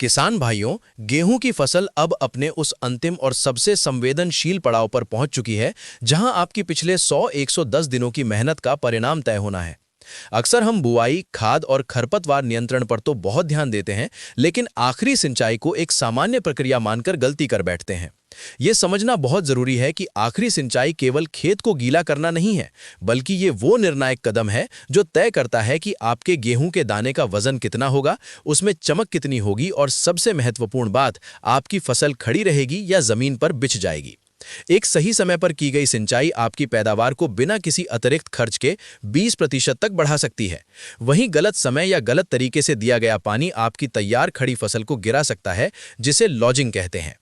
किसान भाइयों, गेहूं की फसल अब अपने उस अंतिम और सबसे संवेदनशील पड़ाव पर पहुंच चुकी है, जहां आपकी पिछले 100-110 दिनों की मेहनत का परिणाम तय होना है। अक्सर हम बुआई, खाद और खरपतवार नियंत्रण पर तो बहुत ध्यान देते हैं, लेकिन आखिरी सिंचाई को एक सामान्य प्रक्रिया मानकर गलती कर बैठते हैं। ये समझना बहुत जरूरी है कि आखिरी सिंचाई केवल खेत को गीला करना नहीं है, बल्कि ये वो निर्णायक कदम है जो तय करता है कि आपके गेहूं के दाने का वजन कितना होगा, उसमें चमक कितनी होगी और सबसे महत्वपूर्ण बात, आपकी फसल खड़ी रहेगी या जमीन पर बिछ जाएगी। एक सही समय पर की गई सिंचाई आपकी पैदावार को बिना किसी अतिरिक्त खर्च के 20% तक बढ़ा सकती है। वहीं गलत समय या गलत तरीके से दिया गया पानी आपकी तैयार खड़ी फसल को गिरा सकता है, जिसे लॉजिंग कहते हैं।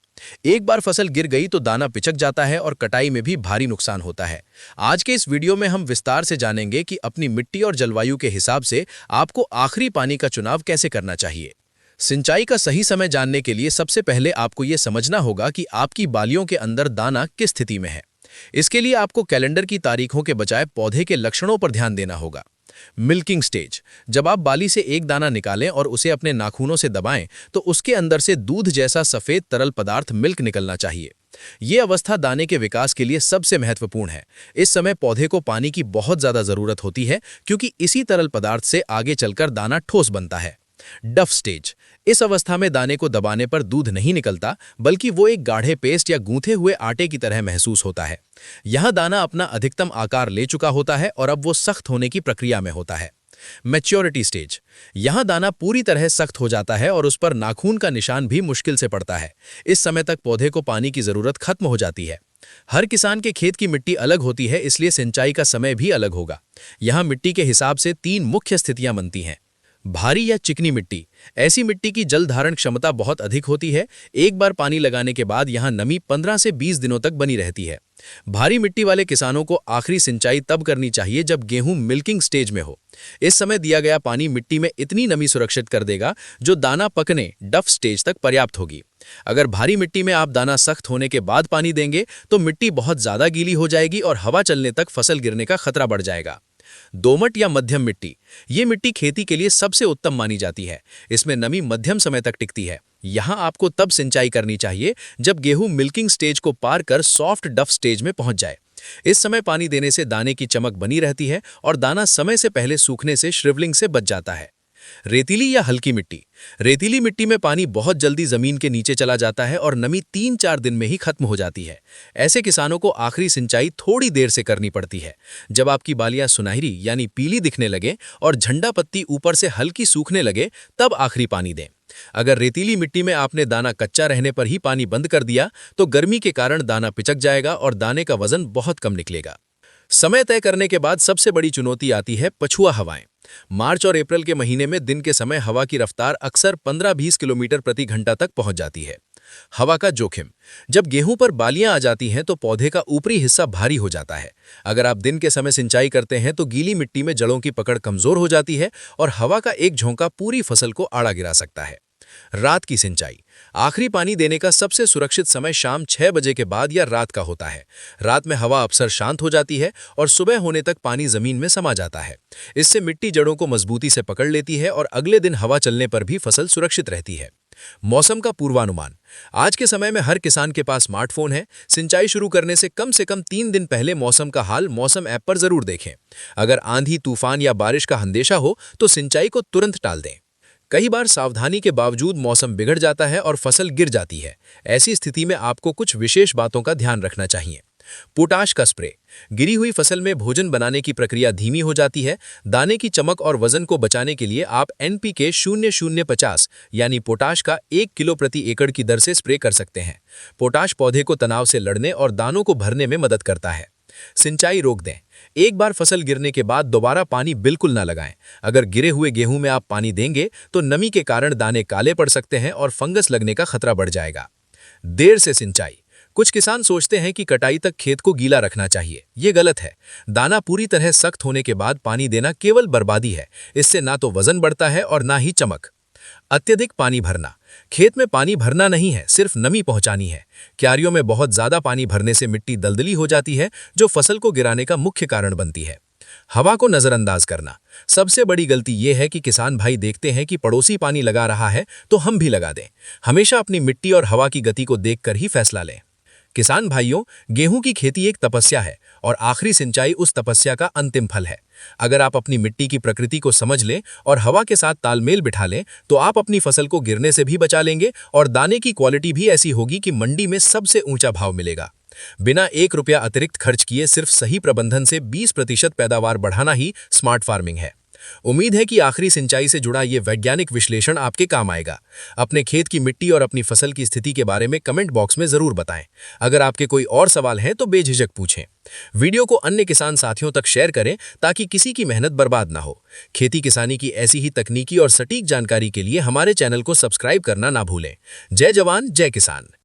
एक बार फसल गिर गई तो दाना पिचक जाता है और कटाई में भी भारी नुकसान होता है। आज के इस वीडियो में हम विस्तार से जानेंगे कि अपनी मिट्टी और जलवायु के हिसाब से आपको आखिरी पानी का चुनाव कैसे करना चाहिए। सिंचाई का सही समय जानने के लिए सबसे पहले आपको यह समझना होगा कि आपकी बालियों के अंदर दाना किस स्थिति में है। इसके लिए आपको कैलेंडर की तारीखों के बजाय पौधे के लक्षणों पर ध्यान देना होगा। मिल्किंग स्टेज, जब आप बाली से एक दाना निकालें और उसे अपने नाखूनों से दबाएं, तो उसके अंदर से दूध जैसा सफेद तरल पदार्थ मिल्क निकलना चाहिए। ये अवस्था दाने के विकास के लिए सबसे महत्वपूर्ण है। इस समय पौधे को पानी की बहुत ज्यादा जरूरत होती है, क्योंकि इसी तरल पदार्थ से आगे चलकर दाना ठोस बनता है। डफ स्टेज, इस अवस्था में दाने को दबाने पर दूध नहीं निकलता, बल्कि वो एक गाढ़े पेस्ट या गूंथे हुए आटे की तरह महसूस होता है। यहां दाना अपना अधिकतम आकार ले चुका होता है और अब वो सख्त होने की प्रक्रिया में होता है। मैच्योरिटी स्टेज, यहां दाना पूरी तरह सख्त हो जाता है और उस पर नाखून का निशान भी मुश्किल से पड़ता है। इस समय तक पौधे को पानी की जरूरत खत्म हो जाती है। हर किसान के खेत की मिट्टी अलग होती है, इसलिए सिंचाई का समय भी अलग होगा। यहां मिट्टी के हिसाब से 3 मुख्य स्थितियां बनती हैं। भारी या चिकनी मिट्टी, ऐसी मिट्टी की जल धारण क्षमता बहुत अधिक होती है। एक बार पानी लगाने के बाद यहां नमी 15 से 20 दिनों तक बनी रहती है। भारी मिट्टी वाले किसानों को आखिरी सिंचाई तब करनी चाहिए जब गेहूं मिल्किंग स्टेज में हो। इस समय दिया गया पानी मिट्टी में इतनी नमी सुरक्षित कर देगा जो दाना पकने डफ स्टेज तक पर्याप्त होगी। अगर भारी मिट्टी में आप दाना सख्त होने के बाद पानी देंगे तो मिट्टी बहुत ज्यादा गीली हो जाएगी और हवा चलने तक फसल गिरने का खतरा बढ़ जाएगा। दोमट या मध्यम मिट्टी, ये मिट्टी खेती के लिए सबसे उत्तम मानी जाती है। इसमें नमी मध्यम समय तक टिकती है। यहां आपको तब सिंचाई करनी चाहिए जब गेहूं मिल्किंग स्टेज को पार कर सॉफ्ट डफ स्टेज में पहुंच जाए। इस समय पानी देने से दाने की चमक बनी रहती है और दाना समय से पहले सूखने से श्रिवलिंग से बच जाता है। रेतीली या हल्की मिट्टी, रेतीली मिट्टी में पानी बहुत जल्दी जमीन के नीचे चला जाता है और नमी 3-4 दिन में ही खत्म हो जाती है। ऐसे किसानों को आखिरी सिंचाई थोड़ी देर से करनी पड़ती है। जब आपकी बालियां सुनहरी यानी पीली दिखने लगे और झंडा पत्ती ऊपर से हल्की सूखने लगे, तब आखिरी पानी दें। अगर रेतीली मिट्टी में आपने दाना कच्चा रहने पर ही पानी बंद कर दिया तो गर्मी के कारण दाना पिचक जाएगा और दाने का वजन बहुत कम निकलेगा। समय तय करने के बाद सबसे बड़ी चुनौती आती है पछुआ हवाएं। मार्च और अप्रैल के महीने में दिन के समय हवा की रफ्तार अक्सर 15-20 किलोमीटर प्रति घंटा तक पहुंच जाती है। हवा का जोखिम, जब गेहूं पर बालियां आ जाती हैं तो पौधे का ऊपरी हिस्सा भारी हो जाता है। अगर आप दिन के समय सिंचाई करते हैं तो गीली मिट्टी में जड़ों की पकड़ कमजोर हो जाती है और हवा का एक झोंका पूरी फसल को आड़ा गिरा सकता है। रात की सिंचाई, आखिरी पानी देने का सबसे सुरक्षित समय शाम 6 बजे के बाद या रात का होता है। रात में हवा अक्सर शांत हो जाती है और सुबह होने तक पानी जमीन में समा जाता है। इससे मिट्टी जड़ों को मजबूती से पकड़ लेती है और अगले दिन हवा चलने पर भी फसल सुरक्षित रहती है। मौसम का पूर्वानुमान, आज के समय में हर किसान के पास स्मार्टफोन है। सिंचाई शुरू करने से कम 3 दिन पहले मौसम का हाल मौसम ऐप पर जरूर देखें। अगर आंधी, तूफान या बारिश का अंदेशा हो तो सिंचाई को तुरंत टाल दें। कई बार सावधानी के बावजूद मौसम बिगड़ जाता है और फसल गिर जाती है। ऐसी स्थिति में आपको कुछ विशेष बातों का ध्यान रखना चाहिए। पोटाश का स्प्रे, गिरी हुई फसल में भोजन बनाने की प्रक्रिया धीमी हो जाती है। दाने की चमक और वजन को बचाने के लिए आप NPK 0050 यानी पोटाश का 1 किलो प्रति एकड़ की दर से स्प्रे कर सकते हैं। पोटाश पौधे को तनाव से लड़ने और दानों को भरने में मदद करता है। सिंचाई रोक दें, एक बार फसल गिरने के बाद दोबारा पानी बिल्कुल ना लगाएं। अगर गिरे हुए गेहूं में आप पानी देंगे तो नमी के कारण दाने काले पड़ सकते हैं और फंगस लगने का खतरा बढ़ जाएगा। देर से सिंचाई, कुछ किसान सोचते हैं कि कटाई तक खेत को गीला रखना चाहिए। ये गलत है। दाना पूरी तरह सख्त होने के बाद पानी देना केवल बर्बादी है। इससे ना तो वजन बढ़ता है और ना ही चमक। अत्यधिक पानी भरना, खेत में पानी भरना नहीं है, सिर्फ नमी पहुंचानी है। क्यारियों में बहुत ज्यादा पानी भरने से मिट्टी दलदली हो जाती है, जो फसल को गिराने का मुख्य कारण बनती है। हवा को नजरअंदाज करना। सबसे बड़ी गलती यह है कि किसान भाई देखते हैं कि पड़ोसी पानी लगा रहा है तो हम भी लगा दें। हमेशा अपनी मिट्टी और हवा की गति को देखकर ही फैसला लें। किसान भाइयों, गेहूं की खेती एक तपस्या है और आखिरी सिंचाई उस तपस्या का अंतिम फल है। अगर आप अपनी मिट्टी की प्रकृति को समझ लें और हवा के साथ तालमेल बिठा लें तो आप अपनी फसल को गिरने से भी बचा लेंगे और दाने की क्वालिटी भी ऐसी होगी कि मंडी में सबसे ऊंचा भाव मिलेगा। बिना 1 रुपया अतिरिक्त खर्च किए सिर्फ सही प्रबंधन से 20% पैदावार बढ़ाना ही स्मार्ट फार्मिंग है। उम्मीद है कि आखिरी सिंचाई से जुड़ा ये वैज्ञानिक विश्लेषण आपके काम आएगा। अपने खेत की मिट्टी और अपनी फसल की स्थिति के बारे में कमेंट बॉक्स में जरूर बताएं। अगर आपके कोई और सवाल हैं तो बेझिझक पूछें। वीडियो को अन्य किसान साथियों तक शेयर करें ताकि किसी की मेहनत बर्बाद ना हो। खेती किसानी की ऐसी ही तकनीकी और सटीक जानकारी के लिए हमारे चैनल को सब्सक्राइब करना ना भूलें। जय जवान, जय किसान।